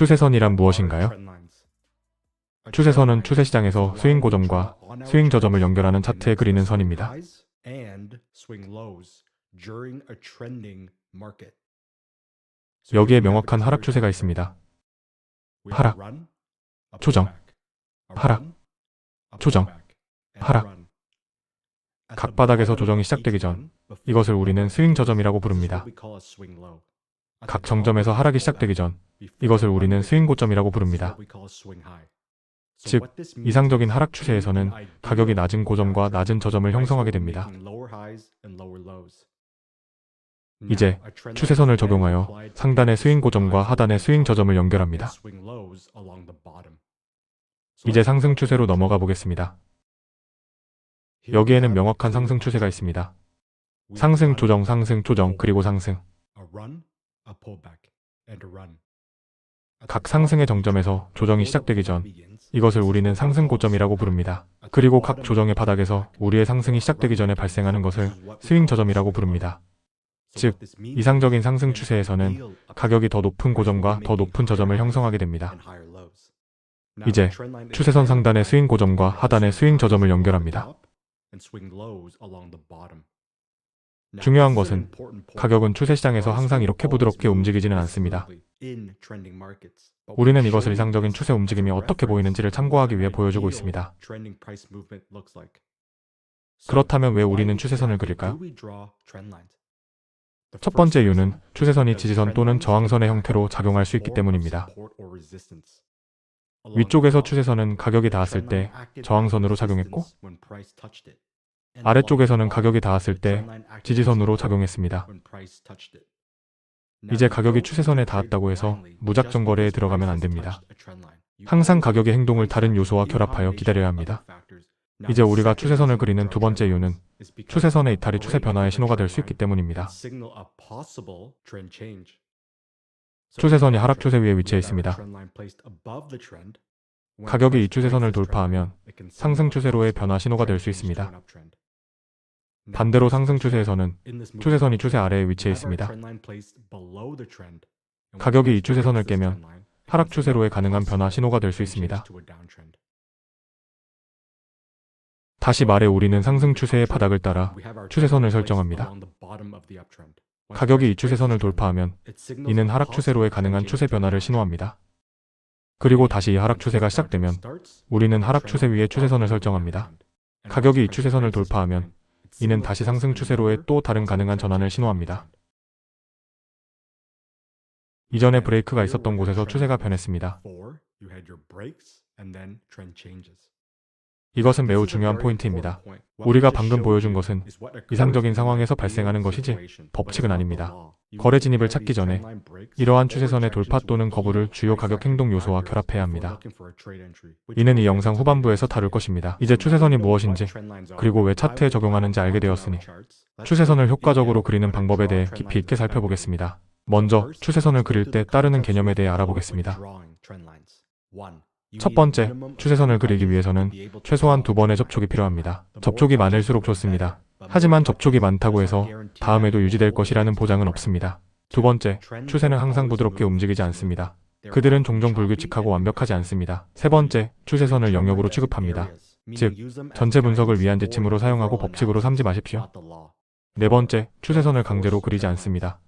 추세선이란 무엇인가요? 추세선은 추세시장에서 스윙 고점과 스윙 저점을 연결하는 차트에 그리는 선입니다. 여기에 명확한 하락 추세가 있습니다. 하락, 조정, 하락, 조정, 하락. 각 바닥에서 조정이 시작되기 전 이것을 우리는 스윙 저점이라고 부릅니다. 각 정점에서 하락이 시작되기 전 이것을 우리는 스윙 고점이라고 부릅니다. 즉, 이상적인 하락 추세에서는 가격이 낮은 고점과 낮은 저점을 형성하게 됩니다. 이제 추세선을 적용하여 상단의 스윙 고점과 하단의 스윙 저점을 연결합니다. 이제 상승 추세로 넘어가 보겠습니다. 여기에는 명확한 상승 추세가 있습니다. 상승, 조정, 그리고 상승. 각 상승의 정점에서 조정이 시작되기 전 이것을 우리는 상승 고점이라고 부릅니다. 그리고 각 조정의 바닥에서 우리의 상승이 시작되기 전에 발생하는 것을 스윙 저점이라고 부릅니다. 즉, 이상적인 상승 추세에서는 가격이 더 높은 고점과 더 높은 저점을 형성하게 됩니다. 이제 추세선 상단의 스윙 고점과 하단의 스윙 저점을 연결합니다. 중요한 것은 가격은 추세시장에서 항상 이렇게 부드럽게 움직이지는 않습니다. 우리는 이것을 이상적인 추세 움직임이 어떻게 보이는지를 참고하기 위해 보여주고 있습니다. 그렇다면 왜 우리는 추세선을 그릴까요? 첫 번째 이유는 추세선이 지지선 또는 저항선의 형태로 작용할 수 있기 때문입니다. 위쪽에서 추세선은 가격이 닿았을 때 저항선으로 작용했고, 아래쪽에서는 가격이 닿았을 때 지지선으로 작용했습니다. 이제 가격이 추세선에 닿았다고 해서 무작정 거래에 들어가면 안 됩니다. 항상 가격의 행동을 다른 요소와 결합하여 기다려야 합니다. 이제 우리가 추세선을 그리는 두 번째 이유는 추세선의 이탈이 추세 변화의 신호가 될 수 있기 때문입니다. 추세선이 하락 추세 위에 위치해 있습니다. 가격이 이 추세선을 돌파하면 상승 추세로의 변화 신호가 될 수 있습니다. 반대로 상승 추세에서는 추세선이 추세 아래에 위치해 있습니다. 가격이 이 추세선을 깨면 하락 추세로의 가능한 변화 신호가 될 수 있습니다. 다시 말해 우리는 상승 추세의 바닥을 따라 추세선을 설정합니다. 가격이 이 추세선을 돌파하면 이는 하락 추세로의 가능한 추세 변화를 신호합니다. 그리고 다시 이 하락 추세가 시작되면 우리는 하락 추세 위에 추세선을 설정합니다. 가격이 이 추세선을 돌파하면 이는 다시 상승 추세로의 또 다른 가능한 전환을 신호합니다. 이전에 브레이크가 있었던 곳에서 추세가 변했습니다. 이것은 매우 중요한 포인트입니다. 우리가 방금 보여준 것은 이상적인 상황에서 발생하는 것이지 법칙은 아닙니다. 거래 진입을 찾기 전에 이러한 추세선의 돌파 또는 거부를 주요 가격 행동 요소와 결합해야 합니다. 이는 이 영상 후반부에서 다룰 것입니다. 이제 추세선이 무엇인지 그리고 왜 차트에 적용하는지 알게 되었으니 추세선을 효과적으로 그리는 방법에 대해 깊이 있게 살펴보겠습니다. 먼저 추세선을 그릴 때 따르는 개념에 대해 알아보겠습니다. 첫 번째, 추세선을 그리기 위해서는 최소한 2번의 접촉이 필요합니다. 접촉이 많을수록 좋습니다. 하지만 접촉이 많다고 해서 다음에도 유지될 것이라는 보장은 없습니다. 두 번째, 추세는 항상 부드럽게 움직이지 않습니다. 그들은 종종 불규칙하고 완벽하지 않습니다. 세 번째, 추세선을 영역으로 취급합니다. 즉, 전체 분석을 위한 지침으로 사용하고 법칙으로 삼지 마십시오. 네 번째, 추세선을 강제로 그리지 않습니다.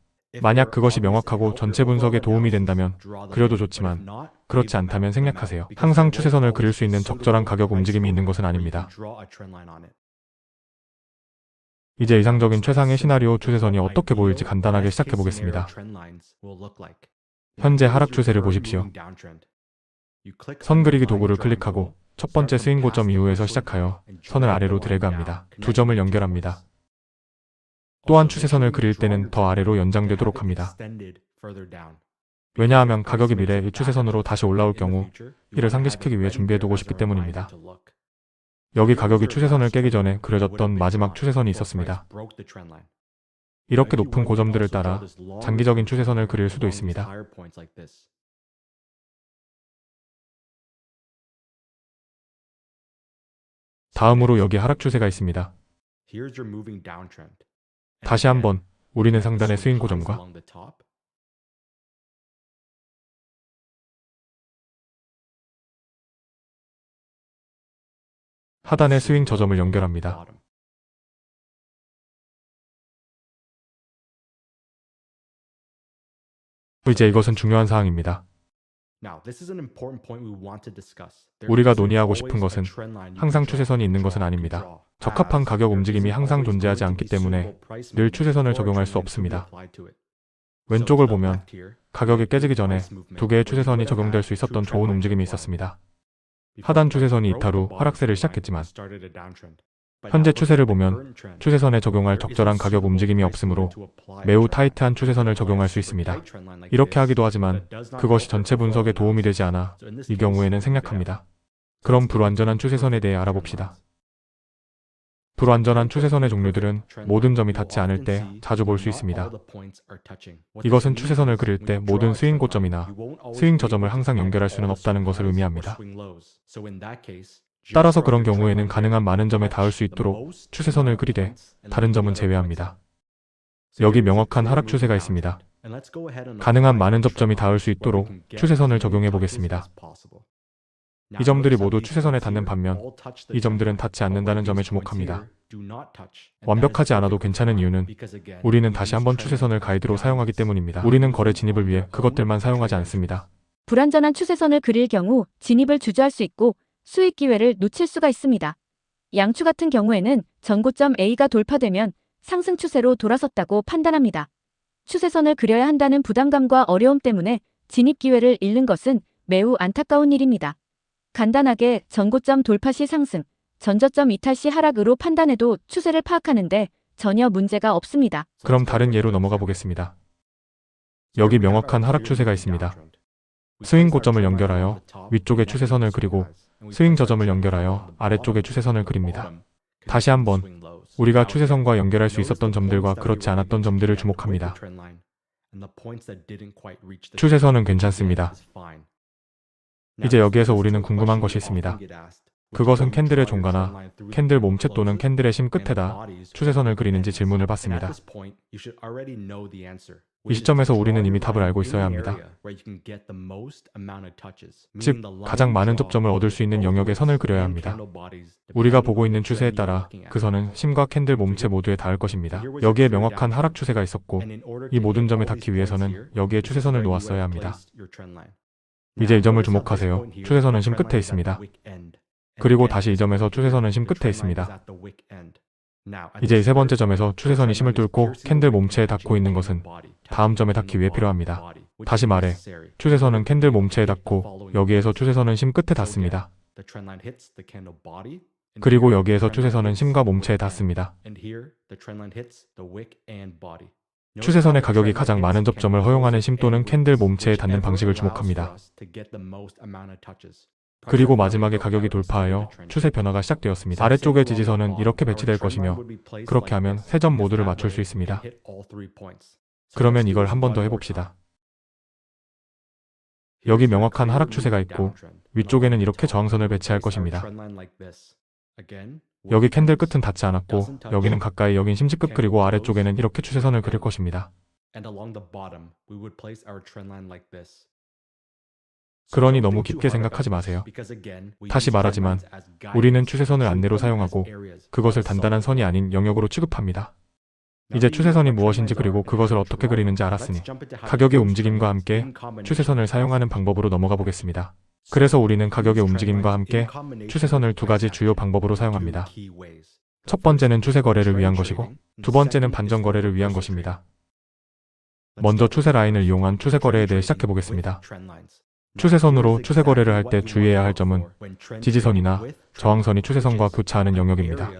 만약 그것이 명확하고 전체 분석에 도움이 된다면 그려도 좋지만 그렇지 않다면 생략하세요. 항상 추세선을 그릴 수 있는 적절한 가격 움직임이 있는 것은 아닙니다. 이제 이상적인 최상의 시나리오 추세선이 어떻게 보일지 간단하게 시작해 보겠습니다. 현재 하락 추세를 보십시오. 선 그리기 도구를 클릭하고 첫 번째 스윙 고점 이후에서 시작하여 선을 아래로 드래그합니다. 두 점을 연결합니다. 또한 추세선을 그릴 때는 더 아래로 연장되도록 합니다. 왜냐하면 가격이 미래에 이 추세선으로 다시 올라올 경우 이를 상기시키기 위해 준비해두고 싶기 때문입니다. 여기 가격이 추세선을 깨기 전에 그려졌던 마지막 추세선이 있었습니다. 이렇게 높은 고점들을 따라 장기적인 추세선을 그릴 수도 있습니다. 다음으로 여기 하락 추세가 있습니다. 다시 한번 우리는 상단의 스윙 고점과 하단의 스윙 저점을 연결합니다. 이제 이것은 중요한 사항입니다. 우리가 논의하고 싶은 것은 항상 추세선이 있는 것은 아닙니다. 적합한 가격 움직임이 항상 존재하지 않기 때문에 늘 추세선을 적용할 수 없습니다. 왼쪽을 보면 가격이 깨지기 전에 두 개의 추세선이 적용될 수 있었던 좋은 움직임이 있었습니다. 하단 추세선이 이탈 후 하락세를 시작했지만 현재 추세를 보면 추세선에 적용할 적절한 가격 움직임이 없으므로 매우 타이트한 추세선을 적용할 수 있습니다. 이렇게 하기도 하지만 그것이 전체 분석에 도움이 되지 않아 이 경우에는 생략합니다. 그럼 불완전한 추세선에 대해 알아봅시다. 불완전한 추세선의 종류들은 모든 점이 닿지 않을 때 자주 볼 수 있습니다. 이것은 추세선을 그릴 때 모든 스윙 고점이나 스윙 저점을 항상 연결할 수는 없다는 것을 의미합니다. 따라서 그런 경우에는 가능한 많은 점에 닿을 수 있도록 추세선을 그리되 다른 점은 제외합니다. 여기 명확한 하락 추세가 있습니다. 가능한 많은 접점이 닿을 수 있도록 추세선을 적용해 보겠습니다. 이 점들이 모두 추세선에 닿는 반면 이 점들은 닿지 않는다는 점에 주목합니다. 완벽하지 않아도 괜찮은 이유는 우리는 다시 한번 추세선을 가이드로 사용하기 때문입니다. 우리는 거래 진입을 위해 그것들만 사용하지 않습니다. 불완전한 추세선을 그릴 경우 진입을 주저할 수 있고 수익 기회를 놓칠 수가 있습니다. 양추 같은 경우에는 전고점 A가 돌파되면 상승 추세로 돌아섰다고 판단합니다. 추세선을 그려야 한다는 부담감과 어려움 때문에 진입 기회를 잃는 것은 매우 안타까운 일입니다. 간단하게 전고점 돌파 시 상승, 전저점 이탈 시 하락으로 판단해도 추세를 파악하는데 전혀 문제가 없습니다. 그럼 다른 예로 넘어가 보겠습니다. 여기 명확한 하락 추세가 있습니다. 스윙 고점을 연결하여 위쪽에 추세선을 그리고 스윙 저점을 연결하여 아래쪽에 추세선을 그립니다. 다시 한번 우리가 추세선과 연결할 수 있었던 점들과 그렇지 않았던 점들을 주목합니다. 추세선은 괜찮습니다. 이제 여기에서 우리는 궁금한 것이 있습니다. 그것은 캔들의 종가나 캔들 몸체 또는 캔들의 심 끝에다 추세선을 그리는지 질문을 받습니다. 이 시점에서 우리는 이미 답을 알고 있어야 합니다. 즉, 가장 많은 접점을 얻을 수 있는 영역에 선을 그려야 합니다. 우리가 보고 있는 추세에 따라 그 선은 심과 캔들 몸체 모두에 닿을 것입니다. 여기에 명확한 하락 추세가 있었고 이 모든 점에 닿기 위해서는 여기에 추세선을 놓았어야 합니다. 이제 이 점을 주목하세요. 추세선은 심 끝에 있습니다. 그리고 다시 이 점에서 추세선은 심 끝에 있습니다. 이제 이 세 번째 점에서 추세선이 심을 뚫고 캔들 몸체에 닿고 있는 것은 다음 점에 닿기 위해 필요합니다. 다시 말해, 추세선은 캔들 몸체에 닿고 여기에서 추세선은 심 끝에 닿습니다. 그리고 여기에서 추세선은 심과 몸체에 닿습니다. 추세선의 가격이 가장 많은 접점을 허용하는 심 또는 캔들 몸체에 닿는 방식을 주목합니다. 그리고 마지막에 가격이 돌파하여 추세 변화가 시작되었습니다. 아래쪽의 지지선은 이렇게 배치될 것이며 그렇게 하면 세 점 모두를 맞출 수 있습니다. 그러면 이걸 한 번 더 해봅시다. 여기 명확한 하락 추세가 있고 위쪽에는 이렇게 저항선을 배치할 것입니다. 여기 캔들 끝은 닿지 않았고 여기는 가까이 여긴 심지끝 그리고 아래쪽에는 이렇게 추세선을 그릴 것입니다. 그러니 너무 깊게 생각하지 마세요. 다시 말하지만 우리는 추세선을 안내로 사용하고 그것을 단단한 선이 아닌 영역으로 취급합니다. 이제 추세선이 무엇인지 그리고 그것을 어떻게 그리는지 알았으니 가격의 움직임과 함께 추세선을 사용하는 방법으로 넘어가 보겠습니다. 그래서 우리는 가격의 움직임과 함께 추세선을 두 가지 주요 방법으로 사용합니다. 첫 번째는 추세 거래를 위한 것이고 두 번째는 반전 거래를 위한 것입니다. 먼저 추세 라인을 이용한 추세 거래에 대해 시작해 보겠습니다. 추세선으로 추세 거래를 할 때 주의해야 할 점은 지지선이나 저항선이 추세선과 교차하는 영역입니다.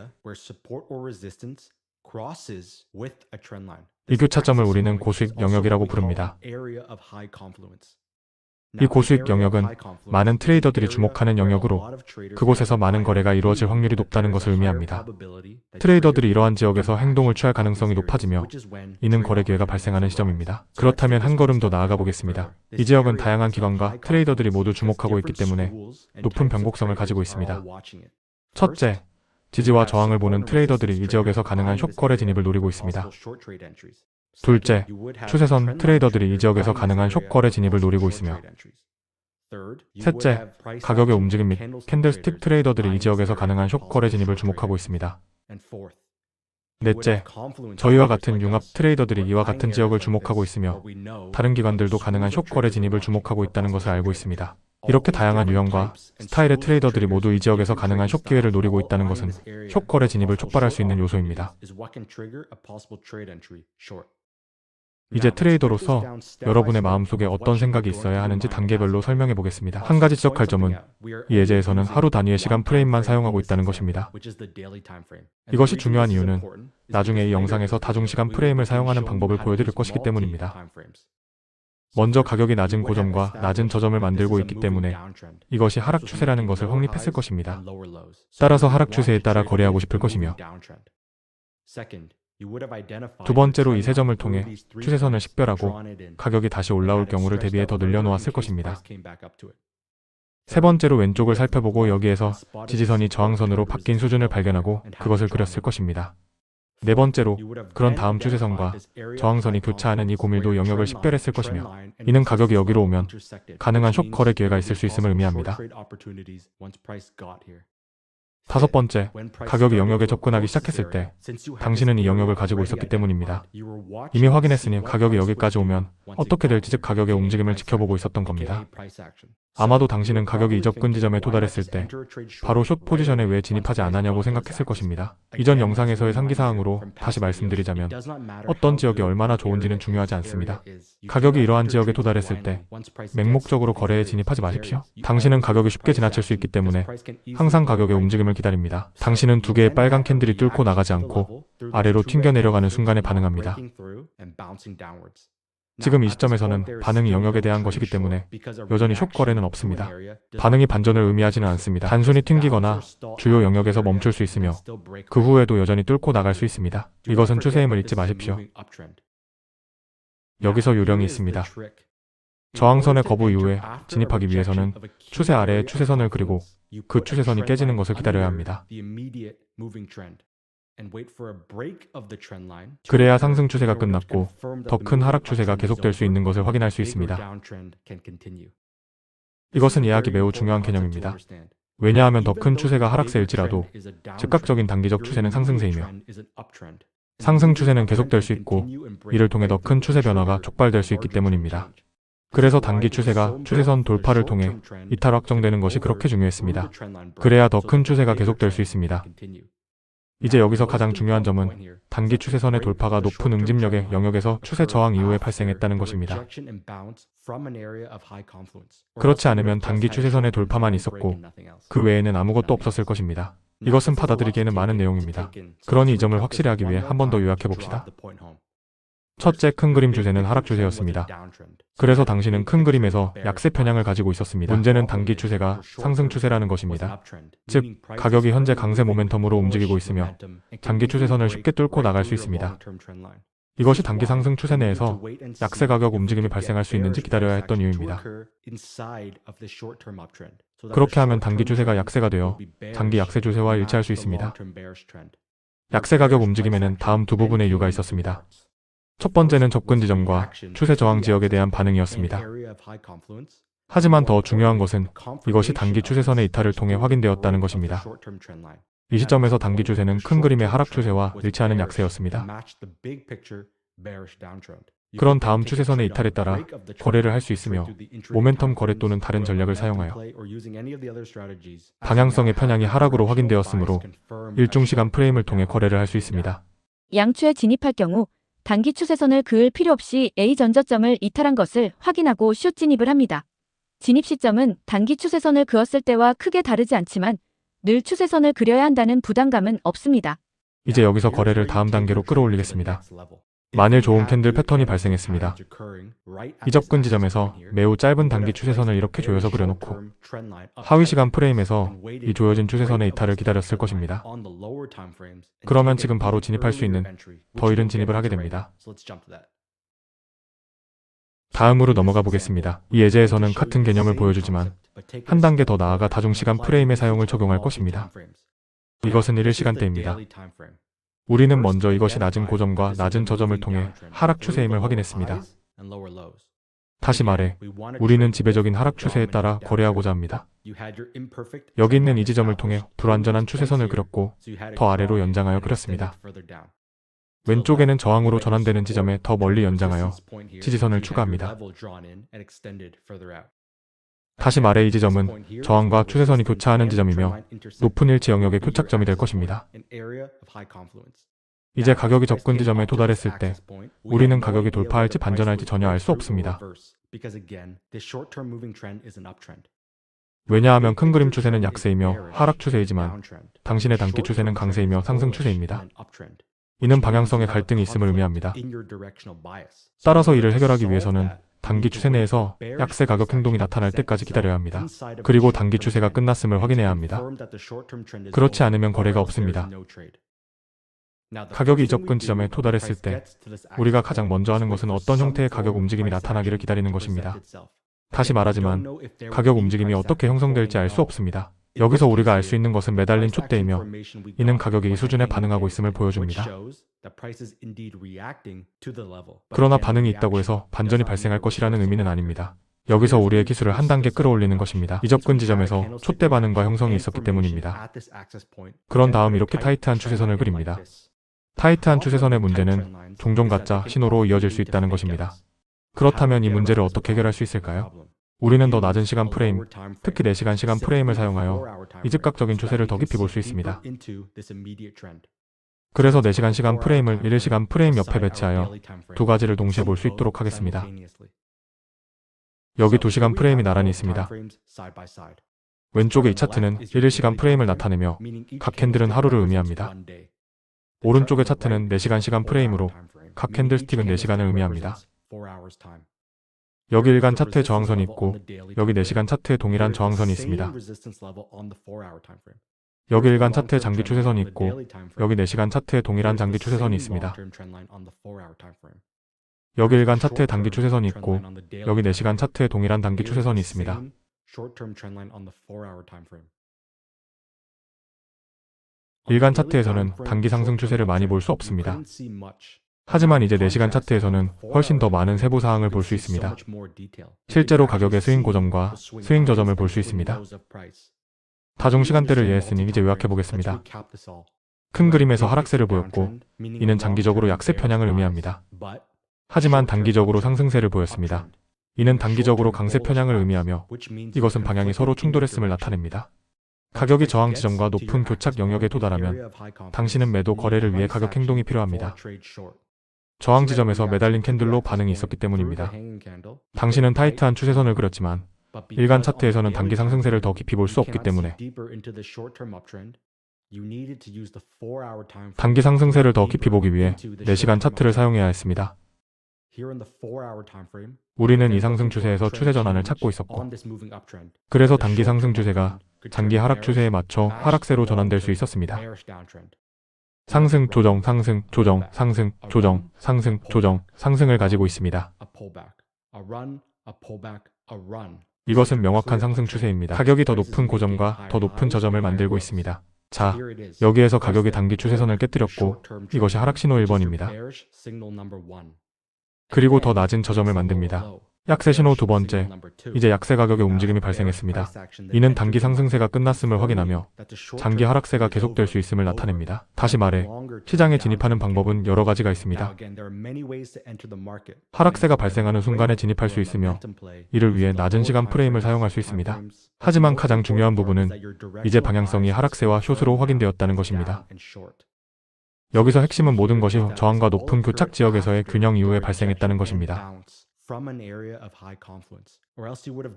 이 교차점을 우리는 고수익 영역이라고 부릅니다. 이 고수익 영역은 많은 트레이더들이 주목하는 영역으로 그곳에서 많은 거래가 이루어질 확률이 높다는 것을 의미합니다. 트레이더들이 이러한 지역에서 행동을 취할 가능성이 높아지며 이는 거래 기회가 발생하는 시점입니다. 그렇다면 한 걸음 더 나아가 보겠습니다. 이 지역은 다양한 기관과 트레이더들이 모두 주목하고 있기 때문에 높은 변곡성을 가지고 있습니다. 첫째, 지지와 저항을 보는 트레이더들이 이 지역에서 가능한 숏 거래 진입을 노리고 있습니다. 둘째, 추세선 트레이더들이 이 지역에서 가능한 숏 거래 진입을 노리고 있으며 셋째, 가격의 움직임 및 캔들스틱 트레이더들이 이 지역에서 가능한 숏 거래 진입을 주목하고 있습니다. 넷째, 저희와 같은 융합 트레이더들이 이와 같은 지역을 주목하고 있으며 다른 기관들도 가능한 숏 거래 진입을 주목하고 있다는 것을 알고 있습니다. 이렇게 다양한 유형과 스타일의 트레이더들이 모두 이 지역에서 가능한 숏 기회를 노리고 있다는 것은 숏 거래 진입을 촉발할 수 있는 요소입니다. 이제 트레이더로서 여러분의 마음속에 어떤 생각이 있어야 하는지 단계별로 설명해 보겠습니다. 한 가지 지적할 점은 이 예제에서는 하루 단위의 시간 프레임만 사용하고 있다는 것입니다. 이것이 중요한 이유는 나중에 이 영상에서 다중시간 프레임을 사용하는 방법을 보여드릴 것이기 때문입니다. 먼저 가격이 낮은 고점과 낮은 저점을 만들고 있기 때문에 이것이 하락 추세라는 것을 확립했을 것입니다. 따라서 하락 추세에 따라 거래하고 싶을 것이며, 두 번째로 이 세 점을 통해 추세선을 식별하고 가격이 다시 올라올 경우를 대비해 더 늘려놓았을 것입니다. 세 번째로 왼쪽을 살펴보고 여기에서 지지선이 저항선으로 바뀐 수준을 발견하고 그것을 그렸을 것입니다. 네 번째로 그런 다음 추세선과 저항선이 교차하는 이 고밀도 영역을 식별했을 것이며, 이는 가격이 여기로 오면 가능한 숏 거래 기회가 있을 수 있음을 의미합니다. 다섯 번째, 가격이 영역에 접근하기 시작했을 때 당신은 이 영역을 가지고 있었기 때문입니다. 이미 확인했으니 가격이 여기까지 오면 어떻게 될지, 즉 가격의 움직임을 지켜보고 있었던 겁니다. 아마도 당신은 가격이 이 접근 지점에 도달했을 때 바로 숏 포지션에 왜 진입하지 않았냐고 생각했을 것입니다. 이전 영상에서의 상기사항으로 다시 말씀드리자면 어떤 지역이 얼마나 좋은지는 중요하지 않습니다. 가격이 이러한 지역에 도달했을 때 맹목적으로 거래에 진입하지 마십시오. 당신은 가격이 쉽게 지나칠 수 있기 때문에 항상 가격의 움직임을 기다립니다. 당신은 두 개의 빨간 캔들이 뚫고 나가지 않고 아래로 튕겨 내려가는 순간에 반응합니다. 지금 이 시점에서는 반응이 영역에 대한 것이기 때문에 여전히 숏 거래는 없습니다. 반응이 반전을 의미하지는 않습니다. 단순히 튕기거나 주요 영역에서 멈출 수 있으며 그 후에도 여전히 뚫고 나갈 수 있습니다. 이것은 추세임을 잊지 마십시오. 여기서 요령이 있습니다. 저항선의 거부 이후에 진입하기 위해서는 추세 아래에 추세선을 그리고 그 추세선이 깨지는 것을 기다려야 합니다. 그래야 상승 추세가 끝났고 더 큰 하락 추세가 계속될 수 있는 것을 확인할 수 있습니다. 이것은 예약이 매우 중요한 개념입니다. 왜냐하면 더 큰 추세가 하락세일지라도 즉각적인 단기적 추세는 상승세이며 상승 추세는 계속될 수 있고 이를 통해 더 큰 추세 변화가 촉발될 수 있기 때문입니다. 그래서 단기 추세가 추세선 돌파를 통해 이탈 확정되는 것이 그렇게 중요했습니다. 그래야 더 큰 추세가 계속될 수 있습니다. 이제 여기서 가장 중요한 점은 단기 추세선의 돌파가 높은 응집력의 영역에서 추세 저항 이후에 발생했다는 것입니다. 그렇지 않으면 단기 추세선의 돌파만 있었고 그 외에는 아무것도 없었을 것입니다. 이것은 받아들이기에는 많은 내용입니다. 그러니 이 점을 확실히 하기 위해 한 번 더 요약해 봅시다. 첫째, 큰 그림 추세는 하락 추세였습니다. 그래서 당신은 큰 그림에서 약세 편향을 가지고 있었습니다. 문제는 단기 추세가 상승 추세라는 것입니다. 즉, 가격이 현재 강세 모멘텀으로 움직이고 있으며 장기 추세선을 쉽게 뚫고 나갈 수 있습니다. 이것이 단기 상승 추세 내에서 약세 가격 움직임이 발생할 수 있는지 기다려야 했던 이유입니다. 그렇게 하면 단기 추세가 약세가 되어 장기 약세 추세와 일치할 수 있습니다. 약세 가격 움직임에는 다음 두 부분의 이유가 있었습니다. 첫 번째는 접근 지점과 추세 저항 지역에 대한 반응이었습니다. 하지만 더 중요한 것은 이것이 단기 추세선의 이탈을 통해 확인되었다는 것입니다. 이 시점에서 단기 추세는 큰 그림의 하락 추세와 일치하는 약세였습니다. 그런 다음 추세선의 이탈에 따라 거래를 할 수 있으며 모멘텀 거래 또는 다른 전략을 사용하여 방향성의 편향이 하락으로 확인되었으므로 일중시간 프레임을 통해 거래를 할 수 있습니다. 양추에 진입할 경우 단기 추세선을 그을 필요 없이 A 전저점을 이탈한 것을 확인하고 숏 진입을 합니다. 진입 시점은 단기 추세선을 그었을 때와 크게 다르지 않지만 늘 추세선을 그려야 한다는 부담감은 없습니다. 이제 여기서 거래를 다음 단계로 끌어올리겠습니다. 만일 좋은 캔들 패턴이 발생했습니다. 이 접근 지점에서 매우 짧은 단기 추세선을 이렇게 조여서 그려놓고 하위 시간 프레임에서 이 조여진 추세선의 이탈을 기다렸을 것입니다. 그러면 지금 바로 진입할 수 있는 더 이른 진입을 하게 됩니다. 다음으로 넘어가 보겠습니다. 이 예제에서는 같은 개념을 보여주지만 한 단계 더 나아가 다중시간 프레임의 사용을 적용할 것입니다. 이것은 1일 시간대입니다. 우리는 먼저 이것이 낮은 고점과 낮은 저점을 통해 하락 추세임을 확인했습니다. 다시 말해, 우리는 지배적인 하락 추세에 따라 거래하고자 합니다. 여기 있는 이 지점을 통해 불완전한 추세선을 그렸고 더 아래로 연장하여 그렸습니다. 왼쪽에는 저항으로 전환되는 지점에 더 멀리 연장하여 지지선을 추가합니다. 다시 말해 이 지점은 저항과 추세선이 교차하는 지점이며 높은 일치 영역의 교착점이 될 것입니다. 이제 가격이 접근 지점에 도달했을 때 우리는 가격이 돌파할지 반전할지 전혀 알 수 없습니다. 왜냐하면 큰 그림 추세는 약세이며 하락 추세이지만 당신의 단기 추세는 강세이며 상승 추세입니다. 이는 방향성의 갈등이 있음을 의미합니다. 따라서 이를 해결하기 위해서는 단기 추세 내에서 약세 가격 행동이 나타날 때까지 기다려야 합니다. 그리고 단기 추세가 끝났음을 확인해야 합니다. 그렇지 않으면 거래가 없습니다. 가격이 접근 지점에 도달했을 때 우리가 가장 먼저 하는 것은 어떤 형태의 가격 움직임이 나타나기를 기다리는 것입니다. 다시 말하지만 가격 움직임이 어떻게 형성될지 알 수 없습니다. 여기서 우리가 알 수 있는 것은 매달린 촛대이며 이는 가격이 이 수준에 반응하고 있음을 보여줍니다. 그러나 반응이 있다고 해서 반전이 발생할 것이라는 의미는 아닙니다. 여기서 우리의 기술을 한 단계 끌어올리는 것입니다. 이 접근 지점에서 촛대 반응과 형성이 있었기 때문입니다. 그런 다음 이렇게 타이트한 추세선을 그립니다. 타이트한 추세선의 문제는 종종 가짜 신호로 이어질 수 있다는 것입니다. 그렇다면 이 문제를 어떻게 해결할 수 있을까요? 우리는 더 낮은 시간 프레임, 특히 4시간 시간 프레임을 사용하여 이 즉각적인 추세를 더 깊이 볼 수 있습니다. 그래서 4시간 시간 프레임을 1시간 프레임 옆에 배치하여 두 가지를 동시에 볼 수 있도록 하겠습니다. 여기 2시간 프레임이 나란히 있습니다. 왼쪽의 이 차트는 1시간 프레임을 나타내며 각 캔들은 하루를 의미합니다. 오른쪽의 차트는 4시간 시간 프레임으로 각 캔들스틱은 4시간을 의미합니다. 여기 일간 차트에 저항선이 있고 여기 4시간 차트에 동일한 저항선이 있습니다. 여기 일간 차트에 장기 추세선이 있고 여기 4시간 차트에 동일한 장기 추세선이 있습니다. 여기 일간 차트에 단기 추세선이 있고 여기 4시간 차트에 동일한 단기 추세선이 있습니다. 일간 차트에서는 단기 상승 추세를 많이 볼 수 없습니다. 하지만 이제 4시간 차트에서는 훨씬 더 많은 세부 사항을 볼 수 있습니다. 실제로 가격의 스윙 고점과 스윙 저점을 볼 수 있습니다. 다중 시간대를 이해했으니 이제 요약해 보겠습니다. 큰 그림에서 하락세를 보였고 이는 장기적으로 약세 편향을 의미합니다. 하지만 단기적으로 상승세를 보였습니다. 이는 단기적으로 강세 편향을 의미하며 이것은 방향이 서로 충돌했음을 나타냅니다. 가격이 저항 지점과 높은 교착 영역에 도달하면 당신은 매도 거래를 위해 가격 행동이 필요합니다. 저항 지점에서 매달린 캔들로 반응이 있었기 때문입니다. 당신은 타이트한 추세선을 그렸지만 일간 차트에서는 단기 상승세를 더 깊이 볼 수 없기 때문에 단기 상승세를 더 깊이 보기 위해 4시간 차트를 사용해야 했습니다. 우리는 이 상승 추세에서 추세 전환을 찾고 있었고 그래서 단기 상승 추세가 장기 하락 추세에 맞춰 하락세로 전환될 수 있었습니다. 상승, 조정, 상승, 조정, 상승, 조정, 상승, 조정, 상승을 가지고 있습니다. 이것은 명확한 상승 추세입니다. 가격이 더 높은 고점과 더 높은 저점을 만들고 있습니다. 자, 여기에서 가격이 단기 추세선을 깨뜨렸고 이것이 하락 신호 1번입니다. 그리고 더 낮은 저점을 만듭니다. 약세 신호 두 번째, 이제 약세 가격의 움직임이 발생했습니다. 이는 단기 상승세가 끝났음을 확인하며 장기 하락세가 계속될 수 있음을 나타냅니다. 다시 말해, 시장에 진입하는 방법은 여러 가지가 있습니다. 하락세가 발생하는 순간에 진입할 수 있으며 이를 위해 낮은 시간 프레임을 사용할 수 있습니다. 하지만 가장 중요한 부분은 이제 방향성이 하락세와 숏으로 확인되었다는 것입니다. 여기서 핵심은 모든 것이 저항과 높은 교착 지역에서의 균형 이후에 발생했다는 것입니다.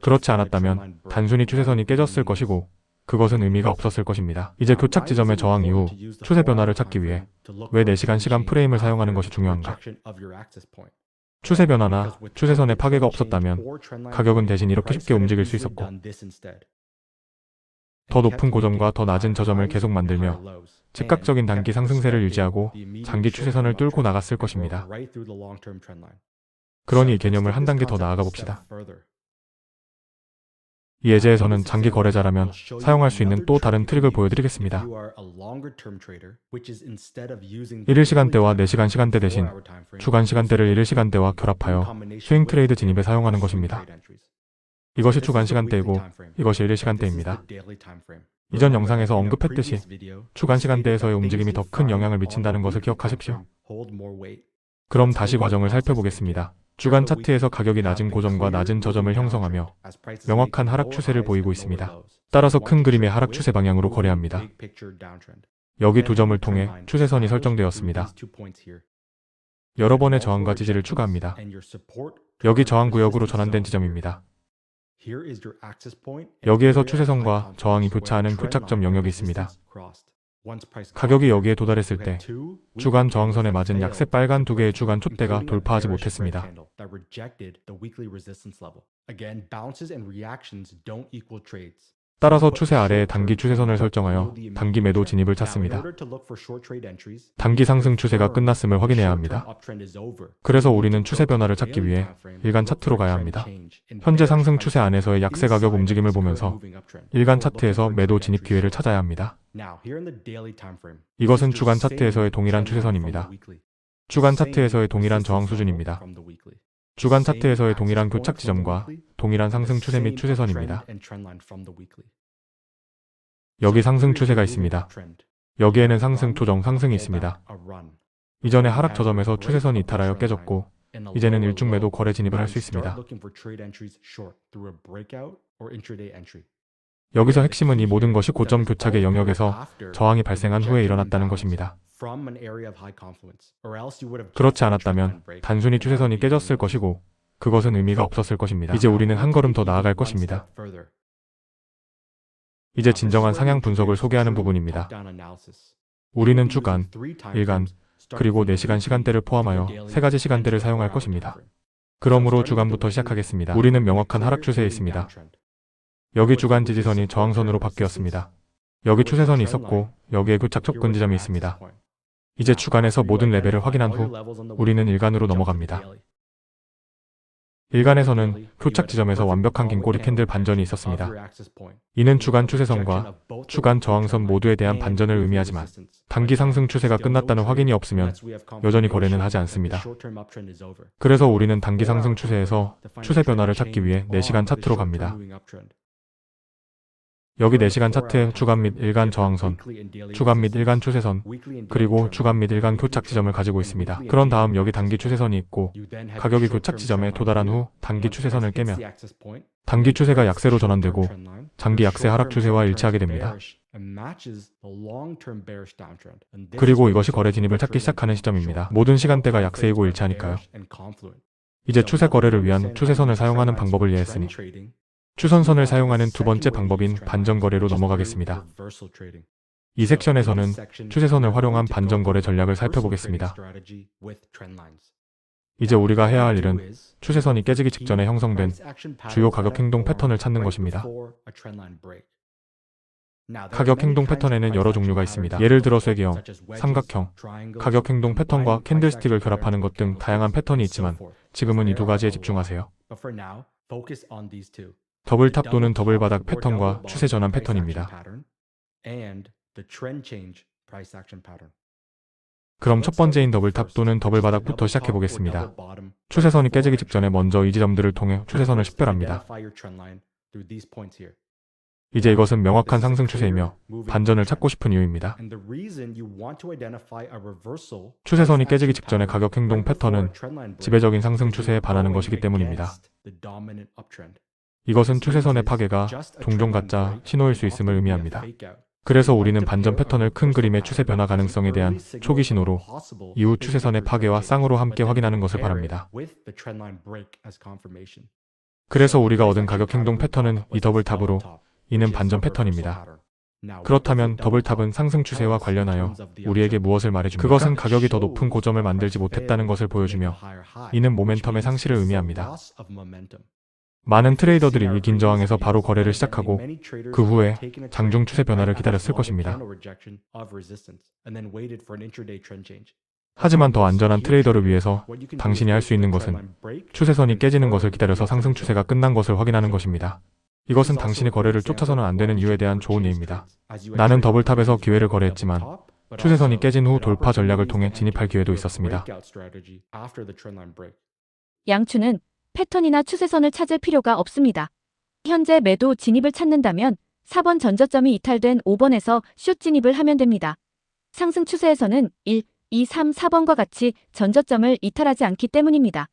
그렇지 않았다면 단순히 추세선이 깨졌을 것이고 그것은 의미가 없었을 것입니다. 이제 교착 지점의 저항 이후 추세 변화를 찾기 위해 왜 4시간 시간 프레임을 사용하는 것이 중요한가? 추세 변화나 추세선의 파괴가 없었다면 가격은 대신 이렇게 쉽게 움직일 수 있었고 더 높은 고점과 더 낮은 저점을 계속 만들며 즉각적인 단기 상승세를 유지하고 장기 추세선을 뚫고 나갔을 것입니다. 그러니 이 개념을 한 단계 더 나아가 봅시다. 이 예제에서는 장기 거래자라면 사용할 수 있는 또 다른 트릭을 보여드리겠습니다. 1일 시간대와 4시간 시간대 대신 주간 시간대를 1일 시간대와 결합하여 스윙 트레이드 진입에 사용하는 것입니다. 이것이 주간 시간대이고 이것이 1일 시간대입니다. 이전 영상에서 언급했듯이 주간 시간대에서의 움직임이 더 큰 영향을 미친다는 것을 기억하십시오. 그럼 다시 과정을 살펴보겠습니다. 주간 차트에서 가격이 낮은 고점과 낮은 저점을 형성하며 명확한 하락 추세를 보이고 있습니다. 따라서 큰 그림의 하락 추세 방향으로 거래합니다. 여기 두 점을 통해 추세선이 설정되었습니다. 여러 번의 저항과 지지를 추가합니다. 여기 저항 구역으로 전환된 지점입니다. 여기에서 추세선과 저항이 교차하는 교착점 영역이 있습니다. 가격이 여기에 도달했을 때 주간 저항선에 맞은 약세 빨간 두 개의 주간 촛대가 돌파하지 못했습니다. 따라서 추세 아래에 단기 추세선을 설정하여 단기 매도 진입을 찾습니다. 단기 상승 추세가 끝났음을 확인해야 합니다. 그래서 우리는 추세 변화를 찾기 위해 일간 차트로 가야 합니다. 현재 상승 추세 안에서의 약세 가격 움직임을 보면서 일간 차트에서 매도 진입 기회를 찾아야 합니다. 이것은 주간 차트에서의 동일한 추세선입니다. 주간 차트에서의 동일한 저항 수준입니다. 주간 차트에서의 동일한 교착 지점과 동일한 상승 추세 및 추세선입니다. 여기 상승 추세가 있습니다. 여기에는 상승 조정 상승이 있습니다. 이전에 하락 저점에서 추세선이 이탈하여 깨졌고 이제는 일중 매도 거래 진입을 할 수 있습니다. 여기서 핵심은 이 모든 것이 고점 교착의 영역에서 저항이 발생한 후에 일어났다는 것입니다. 그렇지 않았다면 단순히 추세선이 깨졌을 것이고 그것은 의미가 없었을 것입니다. 이제 우리는 한 걸음 더 나아갈 것입니다. 이제 진정한 상향 분석을 소개하는 부분입니다. 우리는 주간, 일간, 그리고 4시간 시간대를 포함하여 3가지 시간대를 사용할 것입니다. 그러므로 주간부터 시작하겠습니다. 우리는 명확한 하락 추세에 있습니다. 여기 주간 지지선이 저항선으로 바뀌었습니다. 여기 추세선이 있었고 여기에 교착 접근 지점이 있습니다. 이제 주간에서 모든 레벨을 확인한 후 우리는 일간으로 넘어갑니다. 일간에서는 교착 지점에서 완벽한 긴 꼬리 캔들 반전이 있었습니다. 이는 주간 추세선과 주간 저항선 모두에 대한 반전을 의미하지만 단기 상승 추세가 끝났다는 확인이 없으면 여전히 거래는 하지 않습니다. 그래서 우리는 단기 상승 추세에서 추세 변화를 찾기 위해 4시간 차트로 갑니다. 여기 4시간 차트에 주간 및 일간 저항선, 주간 및 일간 추세선, 그리고 주간 및 일간 교착 지점을 가지고 있습니다. 그런 다음 여기 단기 추세선이 있고 가격이 교착 지점에 도달한 후 단기 추세선을 깨면 단기 추세가 약세로 전환되고 장기 약세 하락 추세와 일치하게 됩니다. 그리고 이것이 거래 진입을 찾기 시작하는 시점입니다. 모든 시간대가 약세이고 일치하니까요. 이제 추세 거래를 위한 추세선을 사용하는 방법을 이해했으니 추선선을 사용하는 두 번째 방법인 반전거래로 넘어가겠습니다. 이 섹션에서는 추세선을 활용한 반전거래 전략을 살펴보겠습니다. 이제 우리가 해야 할 일은 추세선이 깨지기 직전에 형성된 주요 가격 행동 패턴을 찾는 것입니다. 가격 행동 패턴에는 여러 종류가 있습니다. 예를 들어 쇠기형, 삼각형, 가격 행동 패턴과 캔들스틱을 결합하는 것 등 다양한 패턴이 있지만 지금은 이 두 가지에 집중하세요. 더블탑 또는 더블바닥 패턴과 추세 전환 패턴입니다. 그럼 첫 번째인 더블탑 또는 더블바닥부터 시작해 보겠습니다. 추세선이 깨지기 직전에 먼저 이 지점들을 통해 추세선을 식별합니다. 이제 이것은 명확한 상승 추세이며 반전을 찾고 싶은 이유입니다. 추세선이 깨지기 직전에 가격 행동 패턴은 지배적인 상승 추세에 반하는 것이기 때문입니다. 이것은 추세선의 파괴가 종종 가짜 신호일 수 있음을 의미합니다. 그래서 우리는 반전 패턴을 큰 그림의 추세 변화 가능성에 대한 초기 신호로 이후 추세선의 파괴와 쌍으로 함께 확인하는 것을 바랍니다. 그래서 우리가 얻은 가격 행동 패턴은 이 더블탑으로 이는 반전 패턴입니다. 그렇다면 더블탑은 상승 추세와 관련하여 우리에게 무엇을 말해줍니까? 그것은 가격이 더 높은 고점을 만들지 못했다는 것을 보여주며 이는 모멘텀의 상실을 의미합니다. 많은 트레이더들이 이 긴 저항에서 바로 거래를 시작하고 그 후에 장중 추세 변화를 기다렸을 것입니다. 하지만 더 안전한 트레이더를 위해서 당신이 할 수 있는 것은 추세선이 깨지는 것을 기다려서 상승 추세가 끝난 것을 확인하는 것입니다. 이것은 당신이 거래를 쫓아서는 안 되는 이유에 대한 좋은 예입니다. 나는 더블탑에서 기회를 거래했지만 추세선이 깨진 후 돌파 전략을 통해 진입할 기회도 있었습니다. 양추는 패턴이나 추세선을 찾을 필요가 없습니다. 현재 매도 진입을 찾는다면 4번 전저점이 이탈된 5번에서 숏 진입을 하면 됩니다. 상승 추세에서는 1, 2, 3, 4번과 같이 전저점을 이탈하지 않기 때문입니다.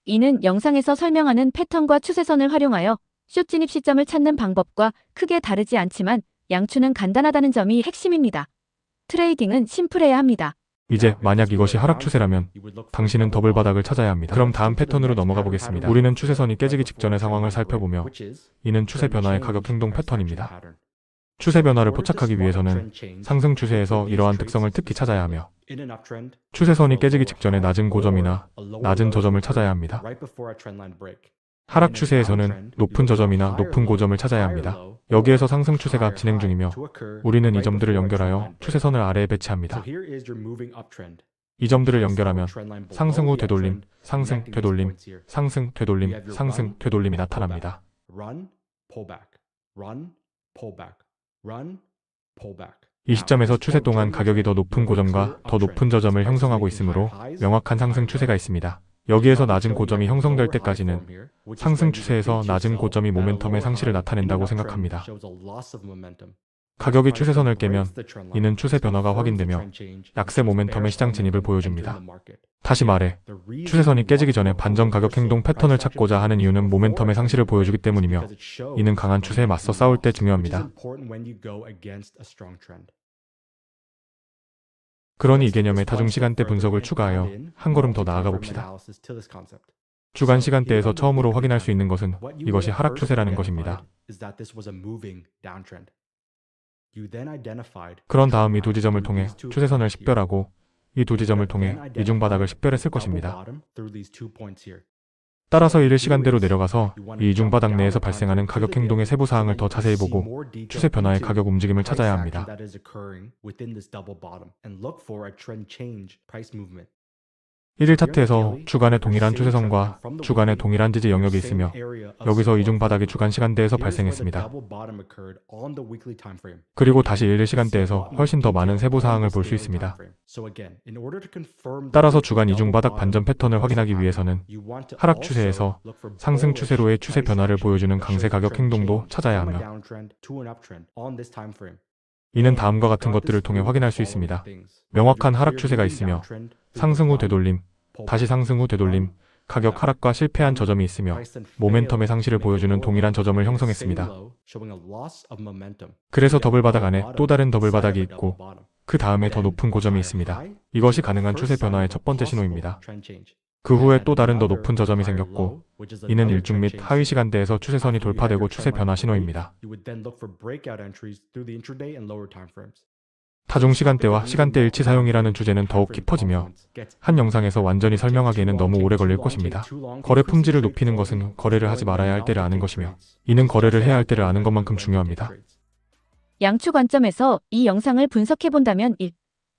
이는 영상에서 설명하는 패턴과 추세선을 활용하여 숏 진입 시점을 찾는 방법과 크게 다르지 않지만 양추는 간단하다는 점이 핵심입니다. 트레이딩은 심플해야 합니다. 이제 만약 이것이 하락 추세라면 당신은 더블 바닥을 찾아야 합니다. 그럼 다음 패턴으로 넘어가 보겠습니다. 우리는 추세선이 깨지기 직전의 상황을 살펴보며 이는 추세 변화의 가격 행동 패턴입니다. 추세 변화를 포착하기 위해서는 상승 추세에서 이러한 특성을 특히 찾아야 하며 추세선이 깨지기 직전의 낮은 고점이나 낮은 저점을 찾아야 합니다. 하락 추세에서는 높은 저점이나 높은 고점을 찾아야 합니다. 여기에서 상승 추세가 진행 중이며 우리는 이 점들을 연결하여 추세선을 아래에 배치합니다. 이 점들을 연결하면 상승 후 되돌림, 상승, 되돌림, 상승, 되돌림, 상승, 되돌림이 나타납니다. 이 시점에서 추세 동안 가격이 더 높은 고점과 더 높은 저점을 형성하고 있으므로 명확한 상승 추세가 있습니다. 여기에서 낮은 고점이 형성될 때까지는 상승 추세에서 낮은 고점이 모멘텀의 상실을 나타낸다고 생각합니다. 가격이 추세선을 깨면 이는 추세 변화가 확인되며 약세 모멘텀의 시장 진입을 보여줍니다. 다시 말해, 추세선이 깨지기 전에 반전 가격 행동 패턴을 찾고자 하는 이유는 모멘텀의 상실을 보여주기 때문이며 이는 강한 추세에 맞서 싸울 때 중요합니다. 그러니 이 개념에 다중시간대 분석을 추가하여 한 걸음 더 나아가 봅시다. 주간 시간대에서 처음으로 확인할 수 있는 것은 이것이 하락 추세라는 것입니다. 그런 다음 이 두 지점을 통해 추세선을 식별하고 이 두 지점을 통해 이중바닥을 식별했을 것입니다. 따라서 이를 시간대로 내려가서 이 이중바닥 내에서 발생하는 가격 행동의 세부 사항을 더 자세히 보고 추세 변화의 가격 움직임을 찾아야 합니다. 일일 차트에서 주간의 동일한 추세선과 주간의 동일한 지지 영역이 있으며 여기서 이중바닥이 주간 시간대에서 발생했습니다. 그리고 다시 일일 시간대에서 훨씬 더 많은 세부 사항을 볼 수 있습니다. 따라서 주간 이중바닥 반전 패턴을 확인하기 위해서는 하락 추세에서 상승 추세로의 추세 변화를 보여주는 강세 가격 행동도 찾아야 하며 이는 다음과 같은 것들을 통해 확인할 수 있습니다. 명확한 하락 추세가 있으며 상승 후 되돌림, 다시 상승 후 되돌림, 가격 하락과 실패한 저점이 있으며 모멘텀의 상실을 보여주는 동일한 저점을 형성했습니다. 그래서 더블 바닥 안에 또 다른 더블 바닥이 있고 그 다음에 더 높은 고점이 있습니다. 이것이 가능한 추세 변화의 첫 번째 신호입니다. 그 후에 또 다른 더 높은 저점이 생겼고 이는 일중 및 하위 시간대에서 추세선이 돌파되고 추세 변화 신호입니다. 다중 시간대와 시간대 일치 사용이라는 주제는 더욱 깊어지며 한 영상에서 완전히 설명하기에는 너무 오래 걸릴 것입니다. 거래 품질을 높이는 것은 거래를 하지 말아야 할 때를 아는 것이며 이는 거래를 해야 할 때를 아는 것만큼 중요합니다. 양추 관점에서 이 영상을 분석해 본다면 1.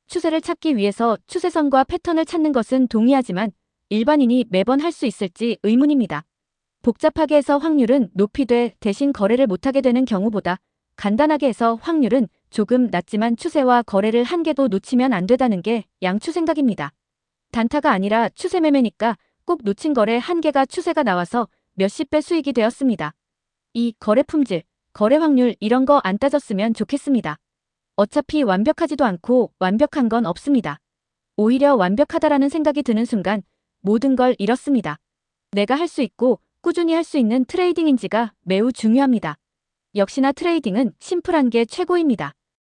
추세를 찾기 위해서 추세선과 패턴을 찾는 것은 동의하지만 일반인이 매번 할 수 있을지 의문입니다. 복잡하게 해서 확률은 높이 돼 대신 거래를 못하게 되는 경우보다 간단하게 해서 확률은 조금 낮지만 추세와 거래를 한 개도 놓치면 안 되다는 게 양추 생각입니다. 단타가 아니라 추세 매매니까 꼭 놓친 거래 한 개가 추세가 나와서 몇십 배 수익이 되었습니다. 이 거래 품질, 거래 확률 이런 거 안 따졌으면 좋겠습니다. 어차피 완벽하지도 않고 완벽한 건 없습니다. 오히려 완벽하다라는 생각이 드는 순간 모든 걸 잃었습니다. 내가 할 수 있고 꾸준히 할 수 있는 트레이딩인지가 매우 중요합니다. 역시나 트레이딩은 심플한 게 최고입니다.